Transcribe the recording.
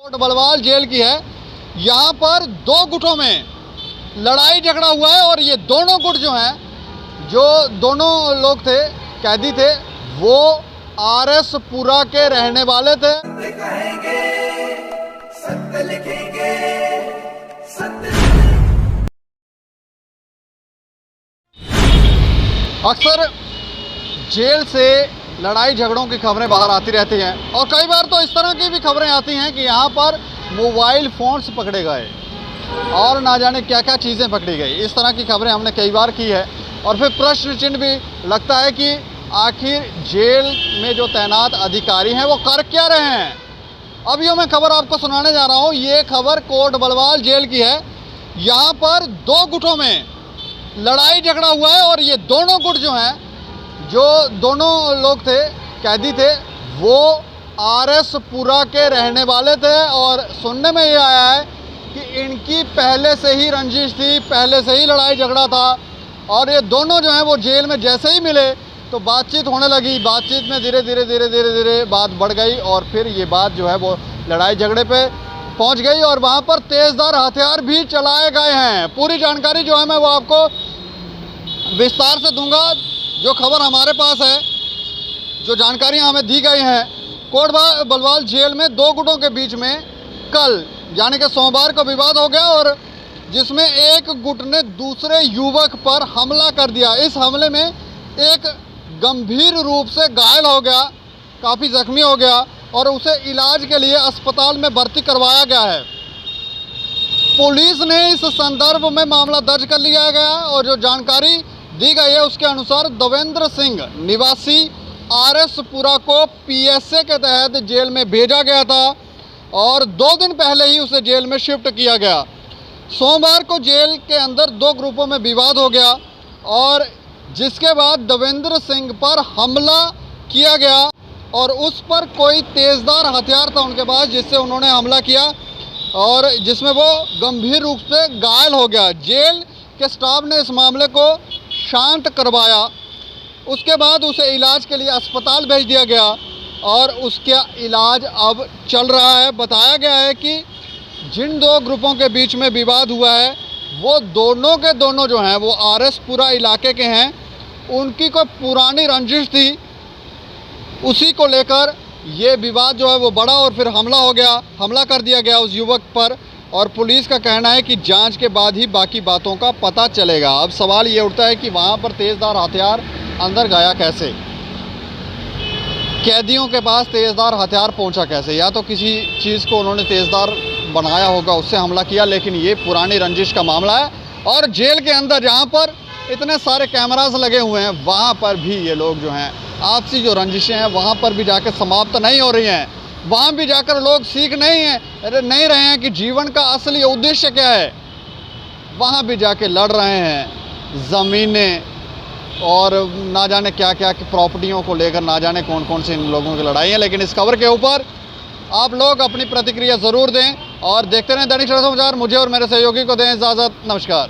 Coat Balwal jail की है। यहाँ पर दो गुटों में लड़ाई झगड़ा हुआ है और ये दोनों गुट जो हैं, जो दोनों लोग थे, कैदी थे, वो आरएस पुरा के रहने वाले थे। सत्य लिखेंगे, अक्सर जेल से लड़ाई झगड़ों की खबरें बाहर आती रहती हैं और कई बार तो इस तरह की भी खबरें आती हैं कि यहाँ पर मोबाइल फ़ोन्स पकड़े गए और ना जाने क्या क्या चीज़ें पकड़ी गई। इस तरह की खबरें हमने कई बार की है और फिर प्रश्न चिन्ह भी लगता है कि आखिर जेल में जो तैनात अधिकारी हैं वो कर क्या रहे हैं। अब ये मैं खबर आपको सुनाने जा रहा हूँ। ये खबर कोट बलवाल जेल की है। यहाँ पर दो गुटों में लड़ाई झगड़ा हुआ है और ये दोनों गुट जो हैं, जो दोनों लोग थे, कैदी थे, वो आरएस पुरा के रहने वाले थे और सुनने में ये आया है कि इनकी पहले से ही रंजिश थी, पहले से ही लड़ाई झगड़ा था और ये दोनों जो हैं वो जेल में जैसे ही मिले तो बातचीत होने लगी। बातचीत में धीरे धीरे बात बढ़ गई और फिर ये बात जो है वो लड़ाई झगड़े पे पहुंच गई और वहाँ पर तेज़धार हथियार भी चलाए गए हैं। पूरी जानकारी जो है मैं वो आपको विस्तार से दूंगा। जो खबर हमारे पास है, जो जानकारियां हमें दी गई हैं, कोट बलवाल जेल में दो गुटों के बीच में कल यानी कि सोमवार को विवाद हो गया और जिसमें एक गुट ने दूसरे युवक पर हमला कर दिया। इस हमले में एक गंभीर रूप से घायल हो गया, काफ़ी जख्मी हो गया और उसे इलाज के लिए अस्पताल में भर्ती करवाया गया है। पुलिस ने इस संदर्भ में मामला दर्ज कर लिया गया और जो जानकारी दी गई है उसके अनुसार देवेंद्र सिंह निवासी आरएस पुरा को पीएसए के तहत जेल में भेजा गया था और 2 दिन पहले ही उसे जेल में शिफ्ट किया गया। सोमवार को जेल के अंदर 2 ग्रुपों में विवाद हो गया और जिसके बाद देवेंद्र सिंह पर हमला किया गया और उस पर कोई तेज़धार हथियार था उनके पास जिससे उन्होंने हमला किया और जिसमें वो गंभीर रूप से घायल हो गया। जेल के स्टाफ ने इस मामले को शांत करवाया। उसके बाद उसे इलाज के लिए अस्पताल भेज दिया गया और उसका इलाज अब चल रहा है। बताया गया है कि जिन 2 ग्रुपों के बीच में विवाद हुआ है वो दोनों के दोनों जो हैं वो आरएस पुरा इलाके के हैं। उनकी कोई पुरानी रंजिश थी, उसी को लेकर ये विवाद जो है वो बढ़ा और फिर हमला कर दिया गया उस युवक पर और पुलिस का कहना है कि जांच के बाद ही बाकी बातों का पता चलेगा। अब सवाल ये उठता है कि वहाँ पर तेज़धार हथियार अंदर गया कैसे, कैदियों के पास तेज़धार हथियार पहुँचा कैसे। या तो किसी चीज़ को उन्होंने तेज़धार बनाया होगा, उससे हमला किया, लेकिन ये पुरानी रंजिश का मामला है और जेल के अंदर जहाँ पर इतने सारे कैमरास लगे हुए हैं वहाँ पर भी ये लोग जो हैं आपसी जो रंजिशें हैं वहाँ पर भी जाकर समाप्त नहीं हो रही हैं। वहाँ भी जाकर लोग सीख नहीं रहे हैं कि जीवन का असली उद्देश्य क्या है। वहाँ भी जाके लड़ रहे हैं ज़मीनें और ना जाने क्या क्या की प्रॉपर्टियों को लेकर, ना जाने कौन कौन सी इन लोगों की लड़ाई है। लेकिन इस खबर के ऊपर आप लोग अपनी प्रतिक्रिया ज़रूर दें और देखते रहें दैनिक सवेरा समाचार। मुझे और मेरे सहयोगी को दें इजाज़त। नमस्कार।